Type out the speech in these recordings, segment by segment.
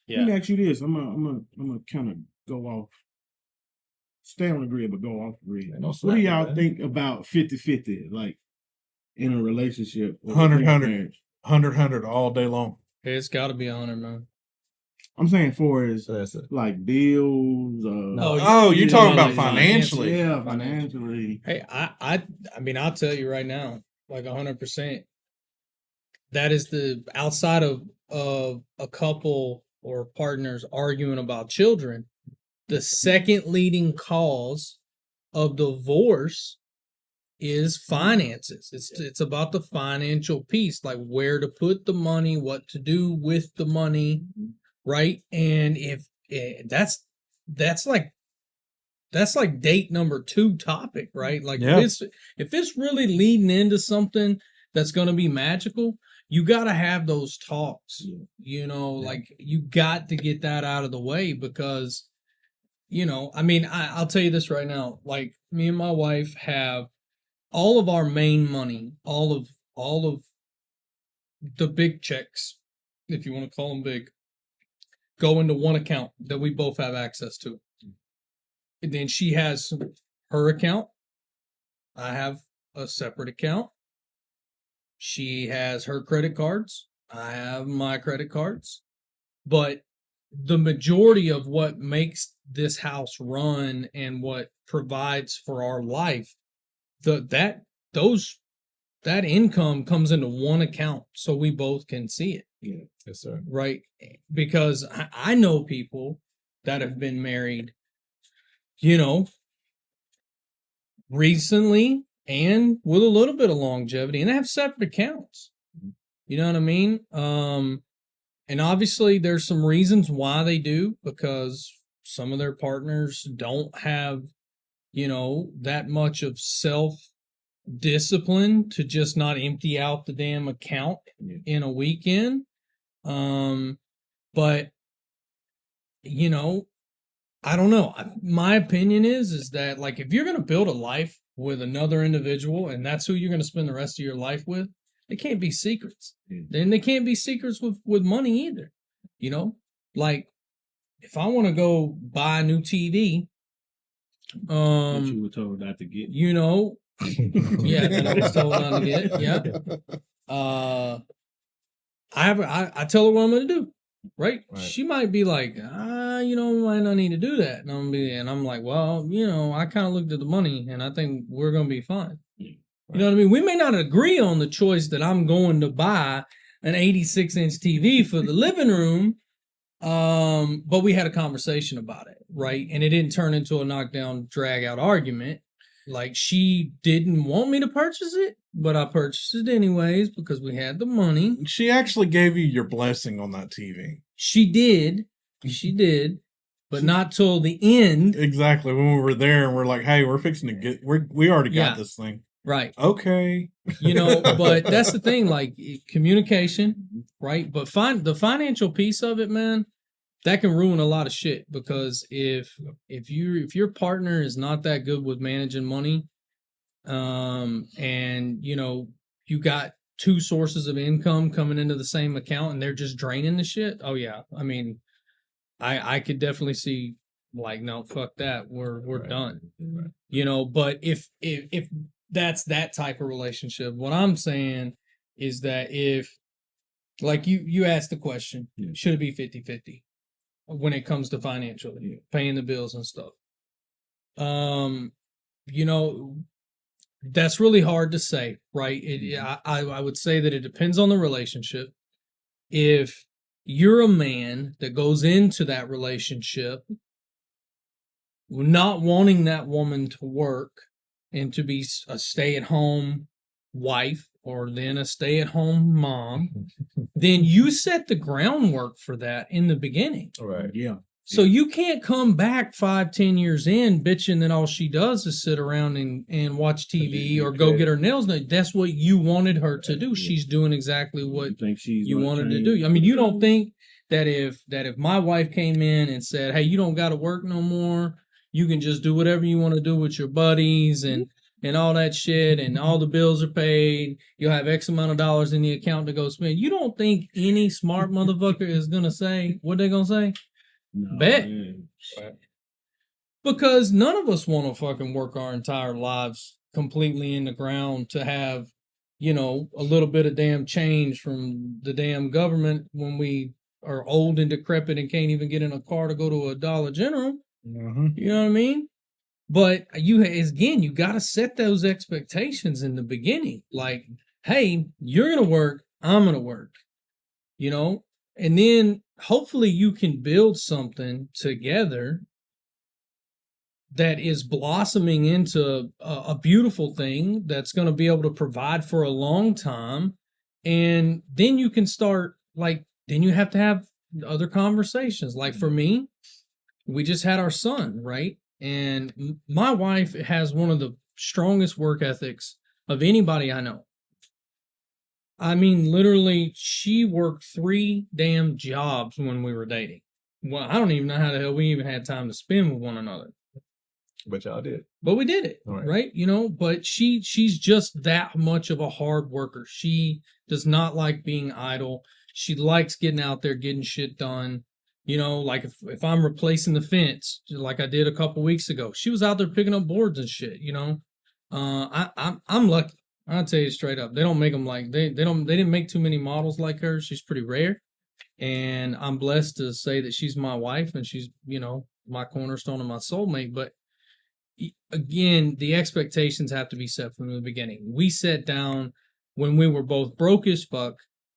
Let me ask you this. I'm gonna kind of go off, stay on the grid, but go off the grid. What do y'all think about 50-50, like in a relationship? 100 all day long. It's got to be 100, man. I'm saying for as like bills. You're talking about financially. Yeah, financially. Hey, I mean, I'll tell you right now, like 100%. That is the outside of a couple or partners arguing about children, the second leading cause of divorce is finances. It's about the financial piece, like where to put the money, what to do with the money, right? And if that's like date number 2 topic, right? Like if it's really leading into something that's going to be magical, you got to have those talks, like you got to get that out of the way because, I mean, I'll tell you this right now, like me and my wife have all of our main money, all of the big checks, if you want to call them big, go into one account that we both have access to. And then she has her account. I have a separate account. She has her credit cards. I have my credit cards. But the majority of what makes this house run and what provides for our life, that income comes into one account so we both can see it. Yeah. Yes, sir. Right? Because I know people that have been married, recently and with a little bit of longevity, and they have separate accounts. You know what I mean? And obviously there's some reasons why they do, because some of their partners don't have, that much of self-discipline to just not empty out the damn account in a weekend. But, I don't know. My opinion is that, like, if you're going to build a life with another individual and that's who you're going to spend the rest of your life with, it can't be secrets. Then they can't be secrets with money either. Like if I want to go buy a new TV, that you were told not to get. Yeah, that I was told not to get. Yeah. I tell her what I'm going to do. Right? She might be like, we might not need to do that. And I'm like, well, I kind of looked at the money and I think we're going to be fine. You know what I mean? We may not agree on the choice that I'm going to buy an 86-inch TV for the living room, but we had a conversation about it, right? And it didn't turn into a knockdown, drag-out argument. Like, she didn't want me to purchase it, but I purchased it anyways because we had the money. She actually gave you your blessing on that TV. She did, but not till the end. Exactly, when we were there and we're like, hey, we're fixing to we already got this thing. Right. Okay. But that's the thing, like communication, right? But the financial piece of it, man, that can ruin a lot of shit, because if your partner is not that good with managing money, and you got 2 sources of income coming into the same account and they're just draining the shit. Oh yeah. I mean, I could definitely see, like, no, fuck that. We're done. Right. But if that's that type of relationship, what I'm saying is that if, like you asked the question, should it be 50-50 when it comes to financially paying the bills and stuff? That's really hard to say, right? I would say that it depends on the relationship. If you're a man that goes into that relationship not wanting that woman to work and to be a stay-at-home wife or then a stay-at-home mom, then you set the groundwork for that in the beginning. All right. Yeah. So you can't come back 5-10 years in bitching that all she does is sit around and watch TV or go get her nails done. That's what you wanted her to do. She's doing exactly what you wanted to do. I mean, you don't think that if my wife came in and said, hey, you don't got to work no more, you can just do whatever you want to do with your buddies and and all that shit, and all the bills are paid. You'll have X amount of dollars in the account to go spend. You don't think any smart motherfucker is gonna say what they're gonna say? No, Bet. man. Because none of us want to fucking work our entire lives completely in the ground to have, you know, a little bit of damn change from the damn government when we are old and decrepit and can't even get in a car to go to a Dollar General. You know what I mean? But you got to set those expectations in the beginning. Like, hey, you're going to work, I'm going to work, you know? And then hopefully you can build something together that is blossoming into a beautiful thing that's going to be able to provide for a long time. And then you can start, like, then you have to have other conversations. Like for me, we just had our son, right? And my wife has one of the strongest work ethics of anybody I know. I mean, literally, she worked 3 damn jobs when we were dating. Well, I don't even know how the hell we even had time to spend with one another. But y'all did. But we did it, right? You know, but she's just that much of a hard worker. She does not like being idle. She likes getting out there, getting shit done. You know, like if I'm replacing the fence, like I did a couple weeks ago, she was out there picking up boards and shit. You know, I'm lucky. I'll tell you straight up. They don't make them like they didn't make too many models like her. She's pretty rare, and I'm blessed to say that she's my wife and she's, you know, my cornerstone and my soulmate. But again, the expectations have to be set from the beginning. We sat down when we were both broke as fuck.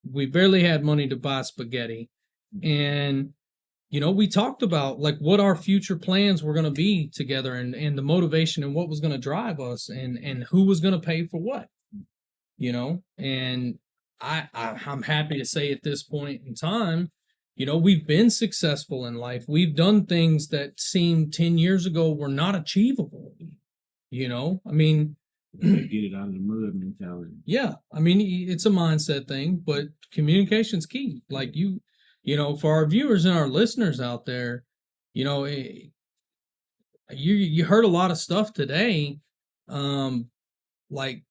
We barely had money to buy spaghetti. And, you know, we talked about like what our future plans were going to be together and the motivation and what was going to drive us and who was going to pay for what, you know. And I'm happy to say at this point in time, you know, we've been successful in life. We've done things that seemed 10 years ago were not achievable. You know, I mean, get it out of the mud mentality. Yeah, I mean, it's a mindset thing, but communication's key. Like you know, for our viewers and our listeners out there, you know, you heard a lot of stuff today. Like,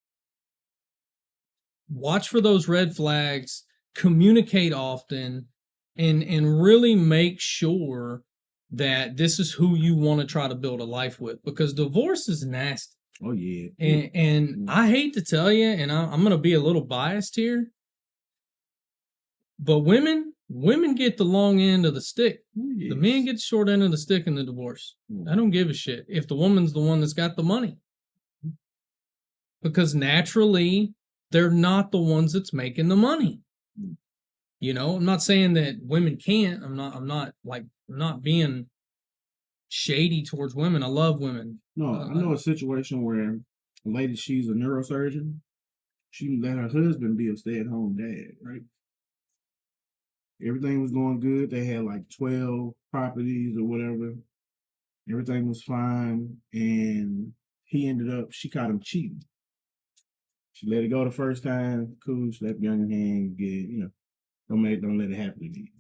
watch for those red flags. Communicate often. And really make sure that this is who you want to try to build a life with, because divorce is nasty. Oh yeah. And I hate to tell you, and I'm going to be a little biased here, but women get the long end of the stick. Yes. The men get the short end of the stick in the divorce. I don't give a shit if the woman's the one that's got the money, because naturally they're not the ones that's making the money. You know, I'm not saying that women can't. I'm not being shady towards women. I love women. No, I know a situation where a lady, she's a neurosurgeon. She let her husband be a stay-at-home dad, right? Everything was going good. They had like 12 properties or whatever. Everything was fine. And she caught him cheating. She let it go the first time. Cool. She let the young hand get, you know. Don't let it happen again.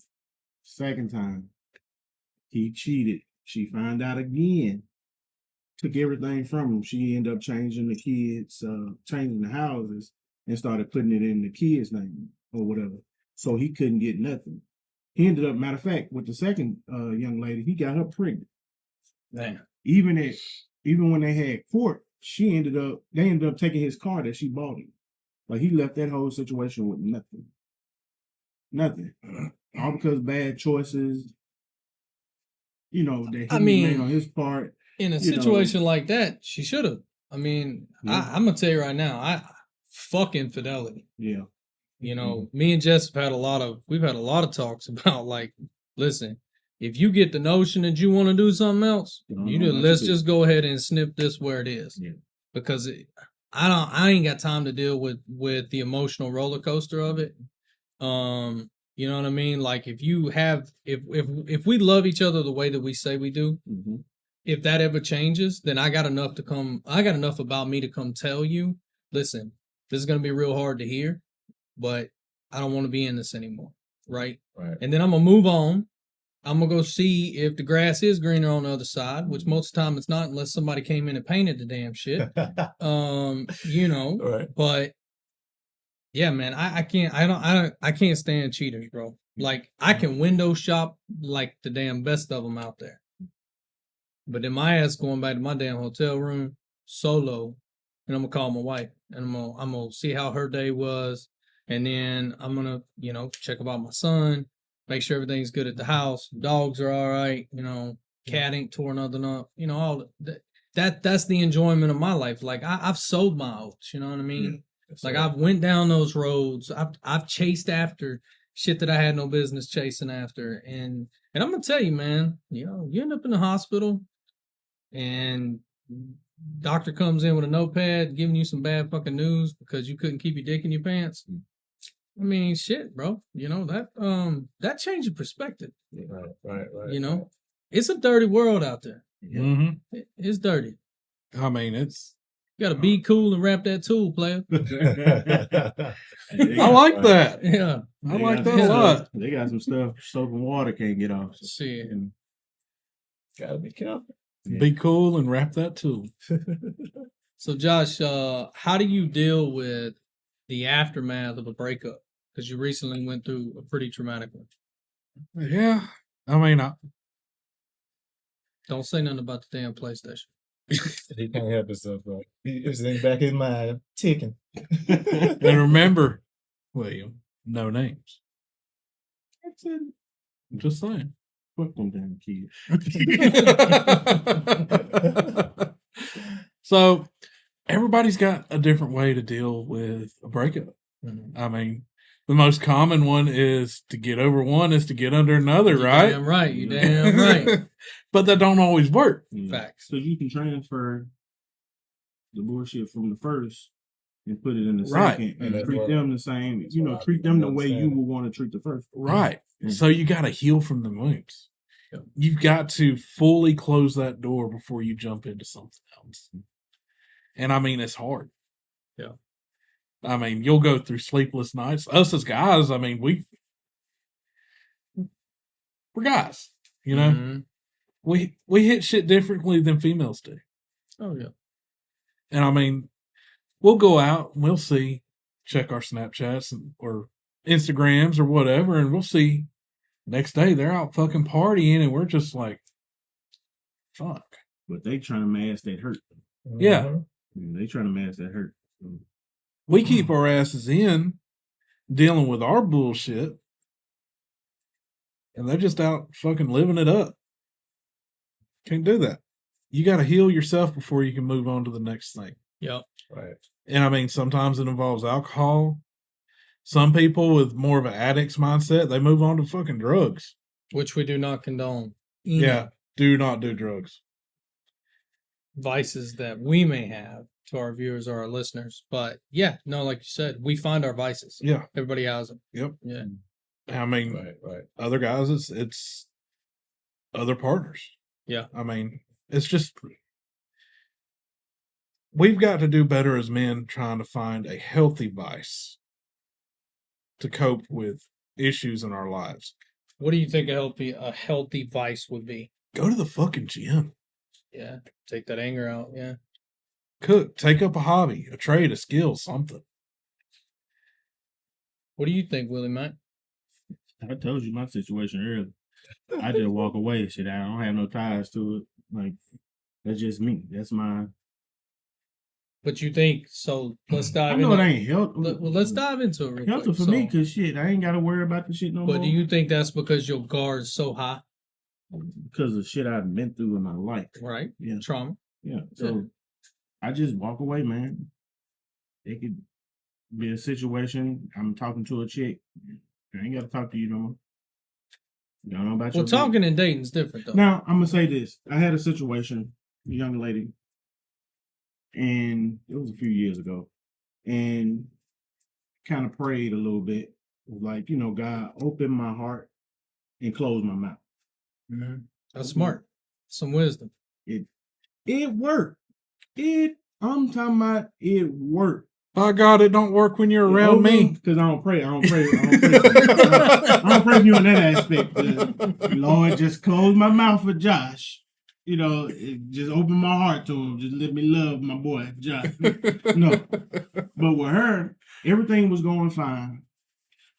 Second time, he cheated. She found out again. Took everything from him. She ended up changing the kids, changing the houses, and started putting it in the kids' name or whatever. So he couldn't get nothing. He ended up, matter of fact, with the second young lady, he got her pregnant. Damn. Even when they had court, they ended up taking his car that she bought him. Like, he left that whole situation with nothing. Nothing. All because bad choices, you know, that he made on his part. In a situation like that, she should have. I mean, yeah. I'm going to tell you right now, fuck infidelity. Yeah. You know, me and Jess have had we've had a lot of talks about, like, listen, if you get the notion that you want to do something else, let's just go ahead and snip this where it is. Yeah. Because I ain't got time to deal with the emotional roller coaster of it. You know what I mean? Like, if we love each other the way that we say we do, if that ever changes, then I got enough about me to come tell you, listen, this is going to be real hard to hear, but I don't want to be in this anymore. Right. And then I'm going to move on. I'm gonna go see if the grass is greener on the other side, which most of the time it's not, unless somebody came in and painted the damn shit. You know, Right. but yeah, man, I can't stand cheaters, bro. Like, I can window shop like the damn best of them out there, but then my ass going back to my damn hotel room solo, and I'm gonna call my wife, and I'm gonna see how her day was, and then I'm gonna, you know, check about my son, make sure everything's good at the house, dogs are all right, you know, cat ain't tore nothing up, you know, all that's the enjoyment of my life. Like, I've sold my oats, you know what I mean? Like, I've went down those roads. I've chased after shit that I had no business chasing after, and I'm gonna tell you, man, you know, you end up in the hospital, and doctor comes in with a notepad giving you some bad fucking news because you couldn't keep your dick in your pants. I mean, shit, bro. You know, that changes perspective. Right. You know, it's a dirty world out there. Mm-hmm. It's dirty. I mean, it's. You gotta be cool and wrap that tool, player. I like that. Yeah, I like that a lot. They got some stuff soap and water can't get off. So. shit. Gotta be careful. Yeah. Be cool and wrap that too. So, Josh, how do you deal with the aftermath of a breakup? Because you recently went through a pretty traumatic one. Yeah. I mean, Don't say nothing about the damn PlayStation. He can't help himself, bro. It's in the back of his mind, ticking. and remember, William, no names. I'm just saying. Fuck them damn kids. So everybody's got a different way to deal with a breakup. Mm-hmm. I mean, the most common one is to get over one is to get under another, right? Damn right. You damn right. But that don't always work. Yeah. Facts. So you can transfer the bullshit from the first and put it in the Right. second And and that's treat what- them the same. that's You know, what I treat them the way you understand. would want to treat the first. Right. Mm. So you got to heal from the wounds. Yep. You've got to fully close that door before you jump into something else. And I mean, it's hard. Yeah. I mean, you'll go through sleepless nights. Us as guys, I mean, we're guys, you know. Mhm. We hit shit differently than females do. Oh, yeah. And I mean, we'll go out and we'll see, check our Snapchats or Instagrams or whatever, and we'll see next day they're out fucking partying, and we're just like, fuck. But they trying to mask that hurt. Yeah. Mhm. They trying to mask that hurt. So, We keep our asses in dealing with our bullshit, and they're just out fucking living it up. Can't do that. You got to heal yourself before you can move on to the next thing. Yep. Right. And I mean, sometimes it involves alcohol. Some people with more of an addict's mindset, they move on to fucking drugs. Which we do not condone. Yeah. Do not do drugs. Vices that we may have to our viewers or our listeners. But yeah, no, like you said, we find our vices. Yeah. Everybody has them. Yep. Yeah. I mean, Right. other guys, it's other partners. Yeah. I mean, it's just, we've got to do better as men trying to find a healthy vice to cope with issues in our lives. What do you think a healthy vice would be? Go to the fucking gym. Yeah. Take that anger out. Yeah. Cook. Take up a hobby, a trade, a skill, something. What do you think, Willie Mac? I told you my situation earlier. I just walk away. Shit, I don't have no ties to it. Like, that's just me. That's my. But you think so? Let's I dive know into it ain't healthy. Well, let's dive into it real Healthy quick. for me, because shit, I ain't got to worry about the shit no more. But do you think that's because your guard's so high, Because of shit I've been through in my life. right? Yeah. Trauma. Yeah. So I just walk away, man. It could be a situation. I'm talking to a chick. I ain't got to talk to you no more. You don't know about Well, your talking and dating is different, though. Now, I'm going to say this. I had a situation, a young lady, and it was a few years ago, and kind of prayed a little bit. Like, you know, God, open my heart and close my mouth. Mhm. That's smart. Some wisdom. It worked. I'm talking about it worked. By God, it don't work when you're around me. Because I don't pray. I don't pray. I don't pray for you in that aspect. Lord, just close my mouth for Josh. You know, just open my heart to him. Just let me love my boy, Josh. No. But with her, everything was going fine.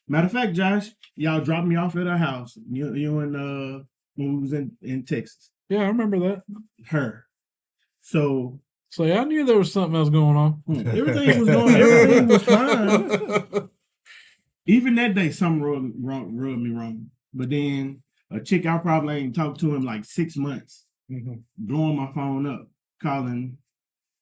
Matter of fact, Josh, y'all dropped me off at her house. You and when we was in Texas. Yeah, I remember that. Her. So I knew there was something else going on. Everything was fine. Even that day, something rubbed me wrong. But then a chick I probably ain't talked to in like 6 months, blowing my phone up, calling,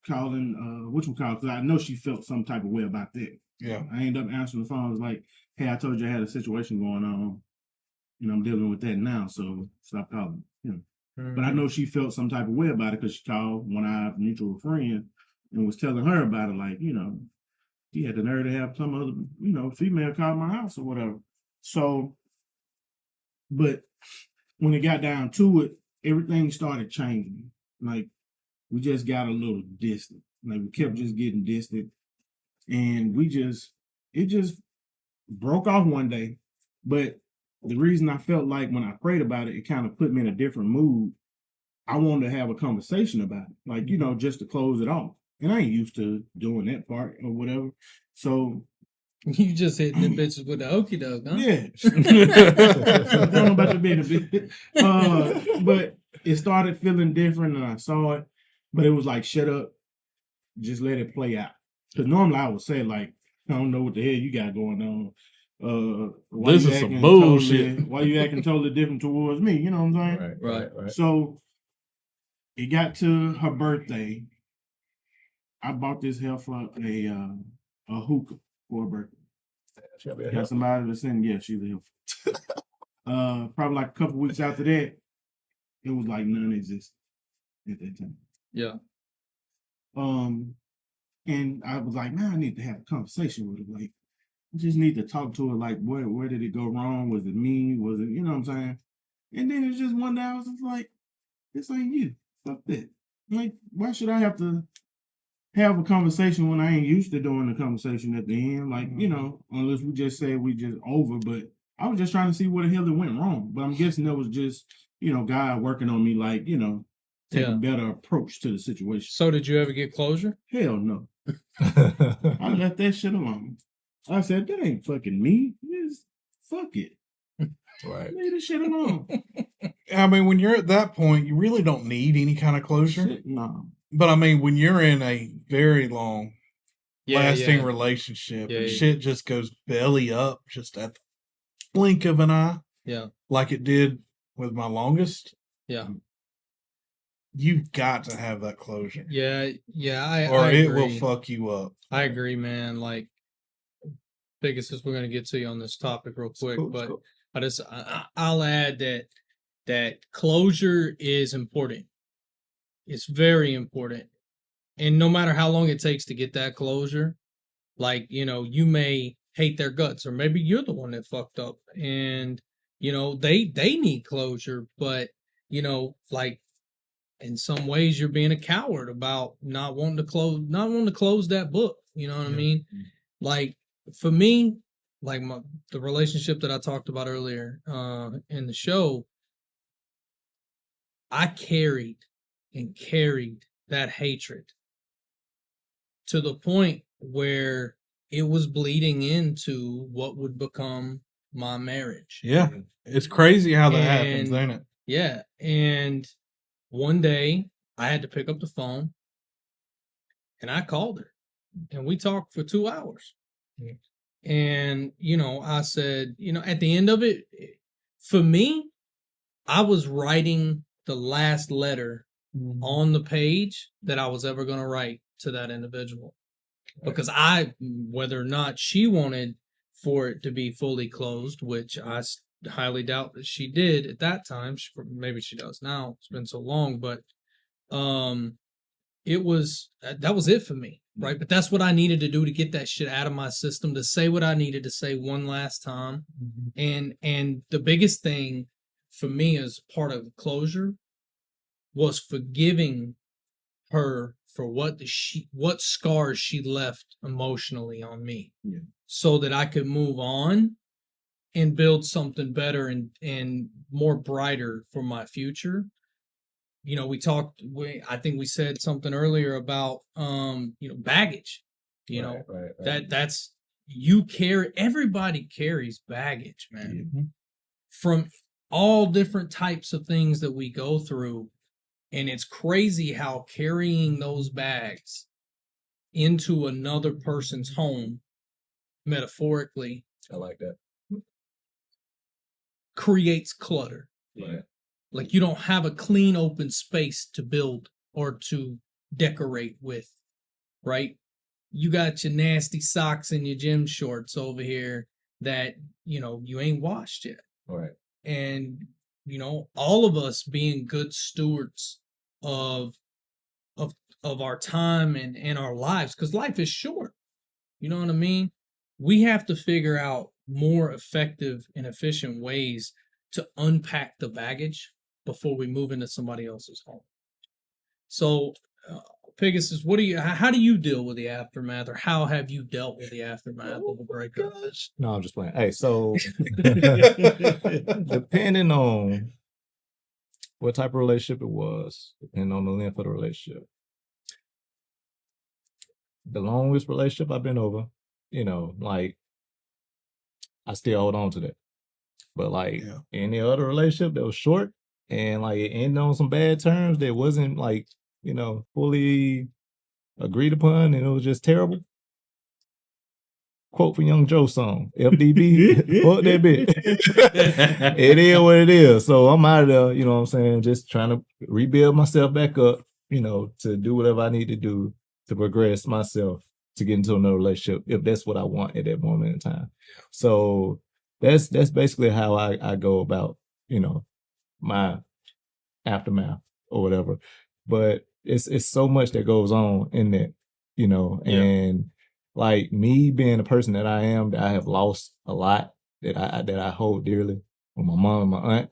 because I know she felt some type of way about that. Yeah. I ended up answering the phone. I was like, hey, I told you I had a situation going on, and I'm dealing with that now, so stop calling. But I know she felt some type of way about it because she called one of our mutual friends and was telling her about it, like, he had the nerve to have some other, female call my house or whatever. So, but when it got down to it, everything started changing. Like, we just got a little distant. Like, we kept just getting distant. And it just broke off one day. But the reason I felt like when I prayed about it, it kind of put me in a different mood. I wanted to have a conversation about it, like, just to close it off. And I ain't used to doing that part or whatever. So you just hitting the bitches with the okie doke, huh? Yeah. I don't know about the bit. But it started feeling different and I saw it. But it was like, shut up. Just let it play out. Because normally I would say, like, I don't know what the hell you got going on. This is some bullshit. Why you acting totally different towards me? You know what I'm saying? Right. So it got to her birthday. I bought this heifer a hookah for her birthday. Got somebody to send. Yeah, she's a heifer. Probably like a couple weeks after that, it was like non-existent at that time. Yeah. And I was like, I need to have a conversation with her. Like, I just need to talk to her. Like, where did it go wrong? Was it me? Was it, you know what I'm saying? And then it's just one day I was just like, this ain't you. Fuck that. Like, why should I have to have a conversation when I ain't used to doing the conversation at the end? Like, unless we just say we just over. But I was just trying to see where the hell it went wrong. But I'm guessing that was just, God working on me, like, take a better approach to the situation. So did you ever get closure? Hell no. I left that shit alone. I said, that ain't fucking me. Just fuck it. Right. Leave this shit alone. I mean, when you're at that point, you really don't need any kind of closure. Shit, no. But I mean, when you're in a very long, lasting relationship, and shit just goes belly up just at the blink of an eye. Yeah. Like it did with my longest. Yeah. You've got to have that closure. Yeah. Or I it agree. will fuck you up. I agree, man. Like, biggest is we're going to get to you on this topic real quick, but cool. I'll add that closure is important. It's very important. And no matter how long it takes to get that closure, like, you may hate their guts, or maybe you're the one that fucked up and, they need closure, but, like, in some ways you're being a coward about not wanting to close that book. You know what I mean? Like, for me, like the relationship that I talked about earlier in the show, I carried that hatred to the point where it was bleeding into what would become my marriage. Yeah. It's crazy how that happens, ain't it? Yeah. And one day I had to pick up the phone and I called her and we talked for 2 hours. Yeah. And, I said, at the end of it, for me, I was writing the last letter on the page that I was ever going to write to that individual. Because whether or not she wanted for it to be fully closed, which I highly doubt that she did at that time. Maybe she does now. It's been so long, but that was it for me, right? But that's what I needed to do to get that shit out of my system, to say what I needed to say one last time. And the biggest thing for me as part of closure was forgiving her for what scars she left emotionally on me, Yeah. so that I could move on and build something better and more brighter for my future. You know, I think we said something earlier about baggage. You know, right. that's everybody carries baggage, man. Yeah. From all different types of things that we go through. And it's crazy how carrying those bags into another person's home, metaphorically, I like that. creates clutter. Yeah. Like you don't have a clean, open space to build or to decorate with, right? You got your nasty socks and your gym shorts over here that, you ain't washed yet. Right. And, all of us being good stewards of our time and our lives, because life is short. You know what I mean? We have to figure out more effective and efficient ways to unpack the baggage before we move into somebody else's home. So, Pegasus, how do you deal with the aftermath, or how have you dealt with the aftermath of a breakup? No, I'm just playing. Hey, so depending on what type of relationship it was, depending on the length of the relationship. The longest relationship I've been over, like I still hold on to that. But like any other relationship that was short and like it ended on some bad terms that wasn't like, fully agreed upon and it was just terrible. Quote from Young Joe's song, FDB, fuck that bitch. It is what it is. So I'm out of there, you know what I'm saying? Just trying to rebuild myself back up, to do whatever I need to do to progress myself to get into another relationship if that's what I want at that moment in time. So that's basically how I go about, my aftermath or whatever. But it's so much that goes on in that, and like me being the person that I am, that I have lost a lot that I hold dearly with my mom and my aunt,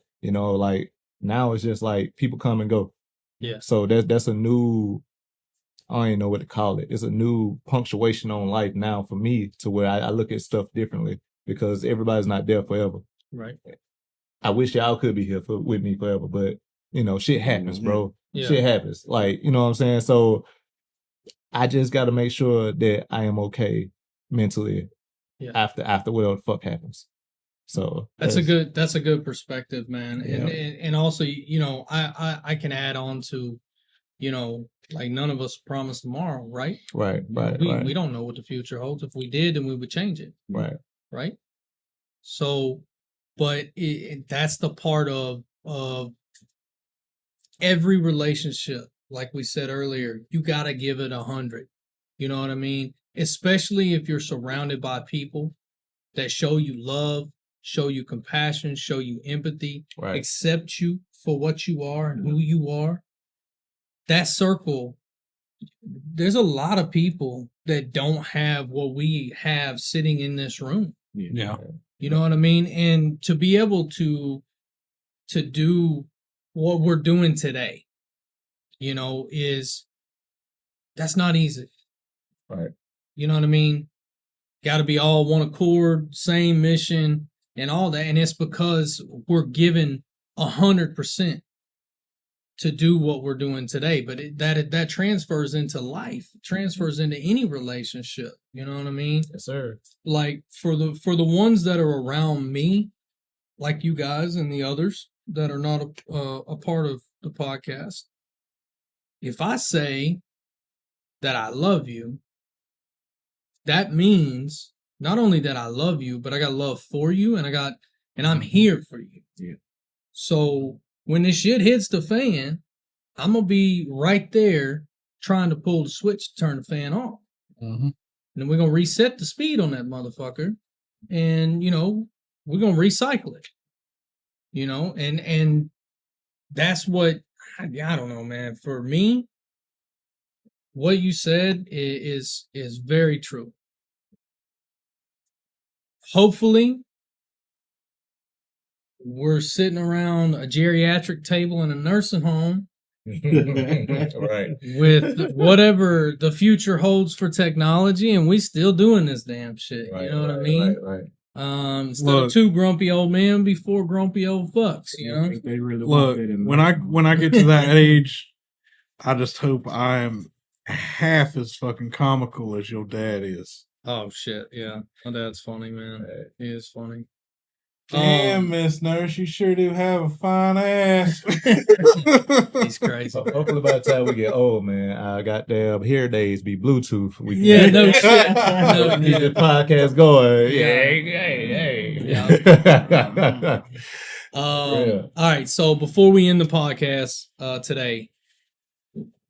like now it's just like people come and go. Yeah. So that's a new, I don't even know what to call it. It's a new punctuation on life now for me to where I look at stuff differently because everybody's not there forever. Right. I wish y'all could be here with me forever, but shit happens, bro. Yeah. Shit happens. Like, you know what I'm saying? So I just got to make sure that I am okay mentally after whatever the fuck happens. So that's a good perspective, man. Yeah. And also, I can add on to, like none of us promised tomorrow, right? Right. We don't know what the future holds. If we did, then we would change it. Right. Right. So, but that's the part of every relationship. Like we said earlier, you got to give it 100. You know what I mean? Especially if you're surrounded by people that show you love, show you compassion, show you empathy, accept you for what you are and who you are. That circle, there's a lot of people that don't have what we have sitting in this room. Yeah. You know what I mean? And to be able to do what we're doing today, that's not easy. Right. You know what I mean? Got to be all one accord, same mission and all that. And it's because we're given 100% to do what we're doing today. But that transfers into life, transfers into any relationship. You know what I mean? Yes, sir. Like for the ones that are around me, like you guys and the others that are not a part of the podcast, if I say that I love you, that means not only that I love you, but I got love for you, and I'm here for you. Yeah. So when this shit hits the fan, I'm gonna be right there trying to pull the switch to turn the fan off. Mm-hmm. And then we're gonna reset the speed on that motherfucker, and we're gonna recycle it. And that's what I don't know, man. For me, what you said is very true. Hopefully, we're sitting around a geriatric table in a nursing home Right. with whatever the future holds for technology, and we still doing this damn shit. Right, You know what I right, mean? Right. Instead of 2 grumpy old men before grumpy old fucks. You know. They really want Look, that in when I get to that age, I just hope I am half as fucking comical as your dad is. Oh shit! Yeah, my dad's funny, man. Right. He is funny. Damn, Miss Nurse, you sure do have a fine ass. He's crazy. So hopefully by the time we get old, man, our goddamn hearing aids be Bluetooth. We can Yeah, no shit. No, keep the yeah. podcast going. Yeah. Hey. All right. So before we end the podcast today,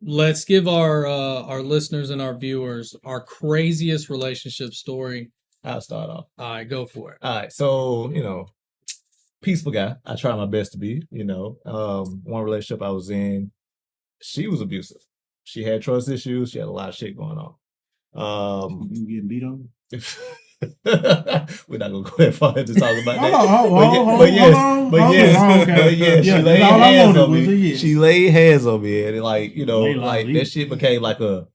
let's give our listeners and our viewers our craziest relationship story. I'll start off. All right, go for it. All right. So, peaceful guy. I try my best to be, one relationship I was in, she was abusive. She had trust issues. She had a lot of shit going on. You getting beat on? We're not gonna go that far to talk about that. But yes, she laid hands on me. She laid hands on me, and that shit became like a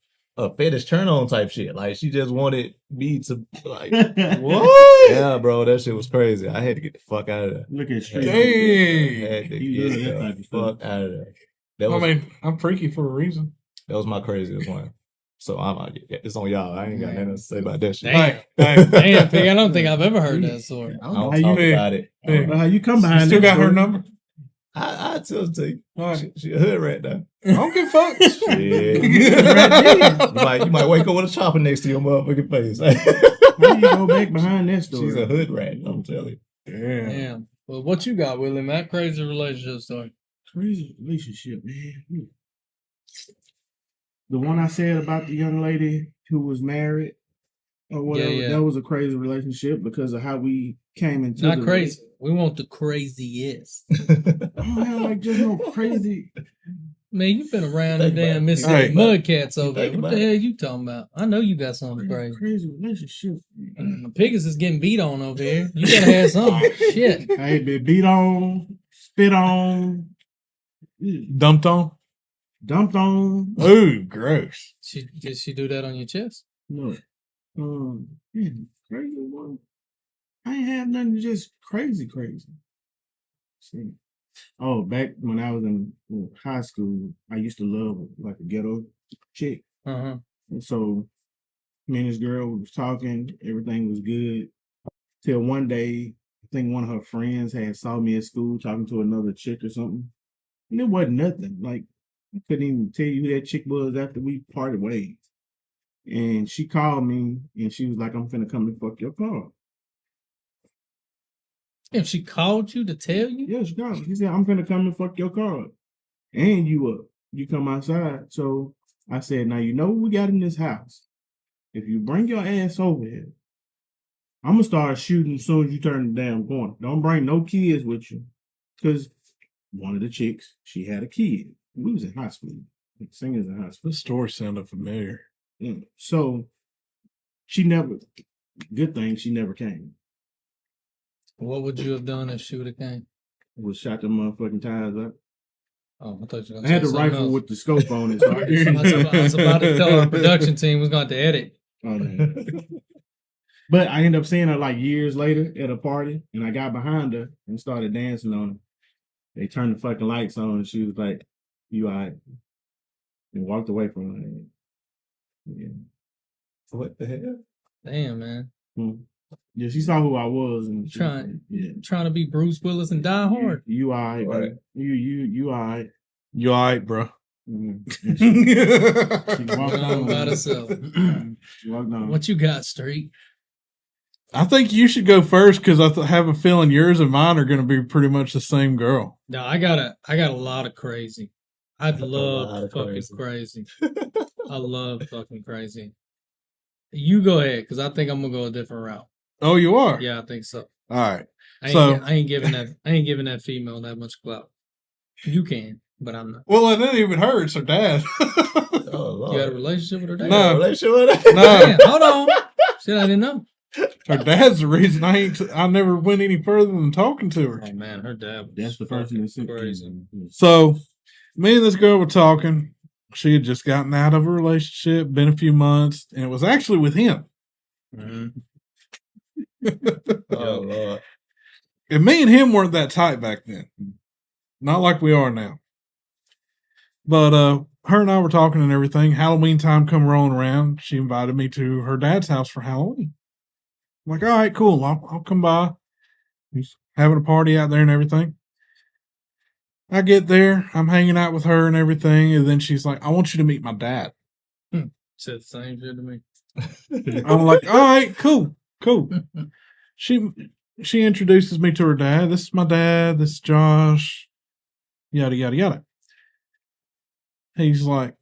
fetish turn on type shit. Like she just wanted me to like what? Yeah, bro, that shit was crazy. I had to get the fuck out of there. Look at straight. Dang. I had to You get love that type the of stuff. fuck out of there. I'm freaky for a reason. That was my craziest one. So it's on y'all. I ain't got nothing to say about that shit. Damn, Pig, I don't think I've ever heard that story. I don't talk about it. How you come behind? Still that got her story? number? I tell it to you. All right. She a hood rat now. I don't give a fuck. Yeah. you might wake up with a chopper next to your motherfucking face. How you go back behind that story? She's a hood rat, I'm telling you. Yeah. Damn. Well, what you got, Willie, Matt? Crazy relationship story. Crazy relationship, man. The one I said about the young lady who was married or whatever, Yeah. that was a crazy relationship because of how we came into Not crazy. We want the craziest. I don't have like just no crazy. Man, you've been around the Think about damn it. Mississippi Hey. Mudcats over there. Think What about the hell you talking about? I know you got something crazy. Crazy relationship. Piggins is getting beat on over here. You gotta have something. Shit. I ain't been beat on, spit on, Dumped on? dumped on. Ooh, gross. Did she do that on your chest? No. Crazy one. I ain't have nothing just crazy. See. Oh, back when I was in high school, I used to love like a ghetto chick. Uh-huh. And so me and this girl was talking, everything was good. Till one day, I think one of her friends had saw me at school talking to another chick or something. And it wasn't nothing. Like, I couldn't even tell you who that chick was after we parted ways. And she called me and she was like, I'm finna come and fuck your car. If she called you to tell you? Yeah, she called me. She said, I'm finna come and fuck your car up. And you up. You come outside. So I said, now you know what we got in this house. If you bring your ass over here, I'm gonna start shooting as soon as you turn the damn corner. Don't bring no kids with you. Because one of the chicks, she had a kid. We was in high school. Like singers in high school. This story sounded familiar. Yeah. So she never, good thing she never came. What would you have done if she would have came? Was shot the motherfucking tires up. Oh, I thought you were I gonna had the say something rifle else. with the scope on it. So I was about to tell our production team was going to edit. Oh, man. But I ended up seeing her like years later at a party, and I got behind her and started dancing on her. They turned the fucking lights on, and she was like, "You all right?" And walked away from her. Yeah. What the hell? Damn, man. Yeah, she saw who I was, and she, Trying. yeah, Trying to be Bruce Willis and Die Hard. You all right? Right. Right. You all right? You all right, bro? And I she walked Going on on by herself. She walked on. What you got, Street? think you should go first because I have a feeling yours and mine are going to be pretty much the same girl. No, I got a lot of crazy. I'd lot love of fucking crazy. crazy. I love fucking crazy. You go ahead, because I think I'm gonna go a different route. Oh, you are? Yeah, I think so. All right. I ain't giving that female that much clout. You can, but I'm not. Well, it didn't even hurt. It's her dad. Oh, Lord. You had a relationship with her dad? No. Relationship with her? No, Damn, hold on. Shit, I didn't know. her dad's the reason I never went any further than talking to her. Oh man, her dad. That's the person that sent crazy. So Me and this girl were talking. She had just gotten out of a relationship, been a few months, and it was actually with him. Mhm. Oh Lord. And me and him weren't that tight back then. Not like we are now. But her and I were talking and everything. Halloween time come rolling around. She invited me to her dad's house for Halloween. I'm like, all right, cool. I'll come by. He's having a party out there and everything. I get there. I'm hanging out with her and everything. And then she's like, I want you to meet my dad. Said the same shit to me. I'm like, all right, cool. She introduces me to her dad. This is my dad. This is Josh. Yada, yada, yada. He's like,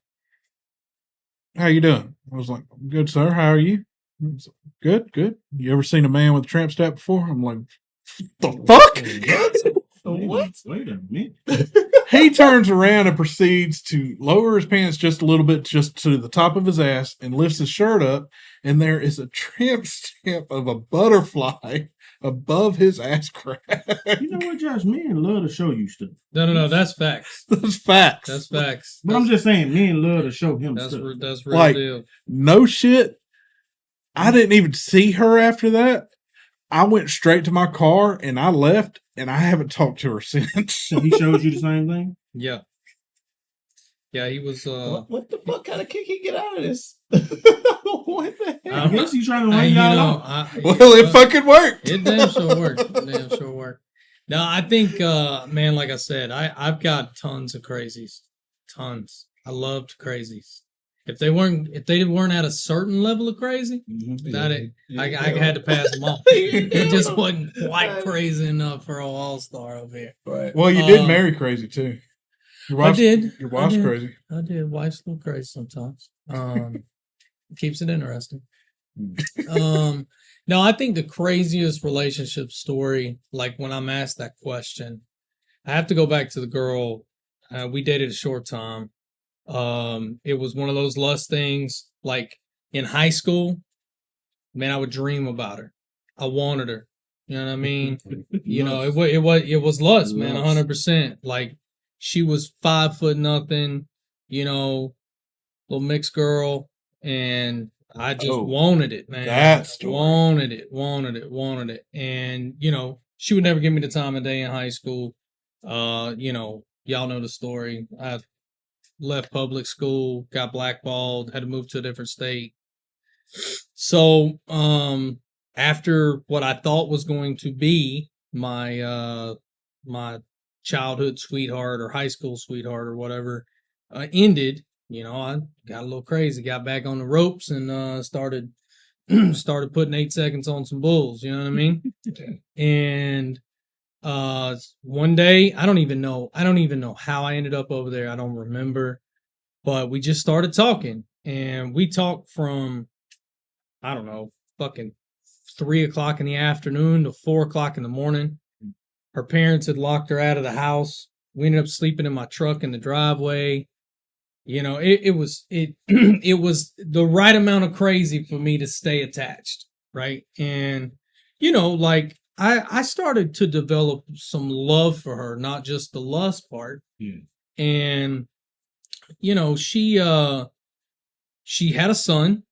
how you doing? I was like, good, sir. How are you? He's like, good. You ever seen a man with a tramp stamp before? I'm like, the fuck? What? Wait a minute. He turns around and proceeds to lower his pants just a little bit, just to the top of his ass, and lifts his shirt up, and there is a tramp stamp of a butterfly above his ass crack. You know what, Josh? Men love to show you stuff. No. That's facts. That's facts. That's facts. But I'm just saying, men love to show him That's stuff. that's real Like, deal. no shit. I didn't even see her after that. I went straight to my car and I left, and I haven't talked to her since. So he showed you the same thing? Yeah. Yeah, he was. What the fuck kind of kick he get out of this? What the I hell? guess he's trying to I, run you y'all know, off. Well, it fucking worked. It damn sure worked. It damn sure worked. No, I think, man, like I said, I've got tons of crazies, tons. I loved crazies. If they weren't at a certain level of crazy, I had to pass them off. It just wasn't quite crazy enough for an all-star over here. Right. Well, you did marry crazy too. Your I did. Your wife's I did. crazy. I did. Wife's a little crazy sometimes. Keeps it interesting. No, I think the craziest relationship story, like when I'm asked that question, I have to go back to the girl. We dated a short time. It was one of those lust things. Like in high school, man, I would dream about her. I wanted her. You know what I mean? You know, it was lust, man, 100%. Like she was 5 foot nothing, you know, little mixed girl, and I just wanted it, man. That story. Wanted it. And, you know, she would never give me the time of day in high school. You know, y'all know the story. I left public school, got blackballed, had to move to a different state. So, after what I thought was going to be my my childhood sweetheart or high school sweetheart or whatever ended, you know, I got a little crazy, got back on the ropes and started putting 8 seconds on some bulls, you know what I mean? And one day, I don't even know how I ended up over there. I don't remember, but we just started talking, and we talked from, I don't know, fucking 3 o'clock in the afternoon to 4 o'clock in the morning. Her parents had locked her out of the house. We ended up sleeping in my truck in the driveway. You know, it was it was the right amount of crazy for me to stay attached, right? And you know, like I started to develop some love for her, not just the lust part. Yeah. And you know, she had a son,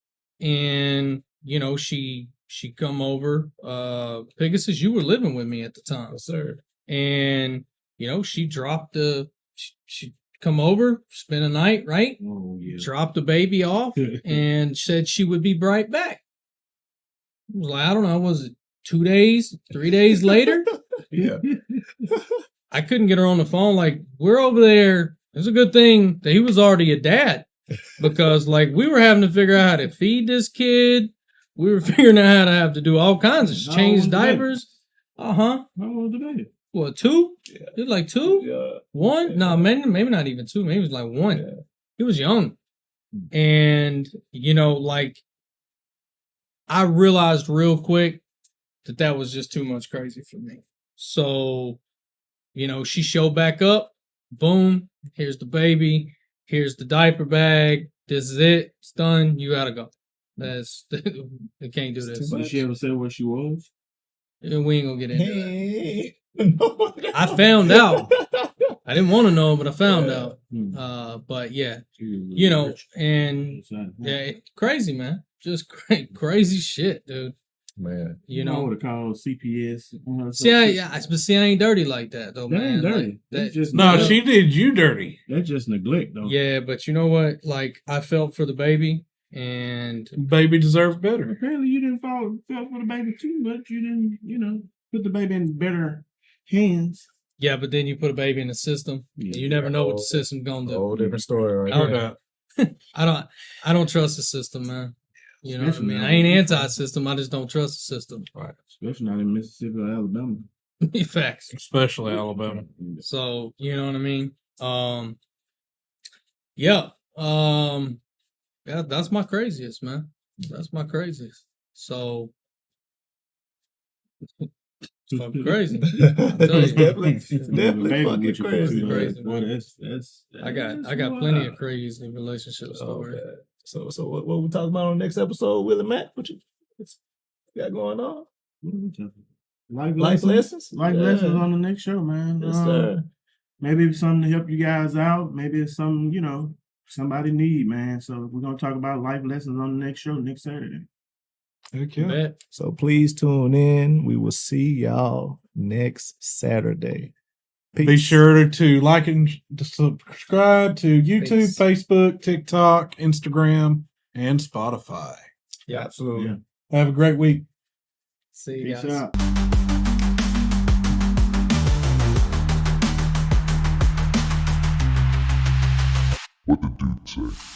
and you know, she come over. Pegasus, you were living with me at the time, sir. and you know, she dropped she come over, spend a night, right? Oh, yeah. Dropped the baby off and said she would be right back. It was like, I don't know, was it 2 days, 3 days later? Yeah. I couldn't get her on the phone. Like, we're over there. It's a good thing that he was already a dad, because like we were having to figure out how to feed this kid. We were figuring out how to have to do all kinds of change diapers. How old was the baby? What, 2? Yeah. It was like 2? Yeah. 1? No, maybe not even 2. Maybe it was like 1. Yeah. He was young. And, you know, like, I realized real quick that was just too much crazy for me. So, you know, she showed back up. Boom. Here's the baby. Here's the diaper bag. This is it. It's done. You gotta go. I can't do this. Did she ever say where she was? We ain't gonna get into that. Hey. I found out. I didn't want to know, but I found Yeah. out. But yeah, You and yeah, crazy, man. Just crazy shit, dude. Man. You I know. would have called CPS. See, but see, I ain't dirty like that though, That man. ain't dirty. Like, That's just No, neglect. she did you dirty. That's just neglect, though. yeah, but you know what? Like, I felt for the baby, and Baby deserves better. Apparently, you didn't felt for the baby too much. You didn't, put the baby in better hands. yeah, but then you put a baby in the system, and you never know what the system's gonna do. Whole different story right No there. doubt. I don't trust the system, man. You know what I Especially mean? now I ain't when you anti-system. I just don't trust the system. Right. Especially not in Mississippi or Alabama. Facts. Especially Alabama. So you know what I mean? Yeah. Yeah, that's my craziest, man. That's my craziest. So it's fucking crazy. It's definitely Baby fucking with you for crazy. 2 Crazy, days. Boy, that's I got plenty of crazy relationship stories. Okay. So what we talking about on the next episode, Willie Matt? What you got going on? Life Life lessons? Life Yeah. lessons on the next show, man. Yes, sir. Maybe it's something to help you guys out. Maybe it's something, somebody need, man. So we're going to talk about life lessons on the next show next Saturday. Okay. Bet. So please tune in. We will see y'all next Saturday. Peace. Be sure to like and subscribe to YouTube, Peace. Facebook, TikTok, Instagram, and Spotify. Yeah. Absolutely. Yeah. Have a great week. See you Peace guys. out. What the dude say?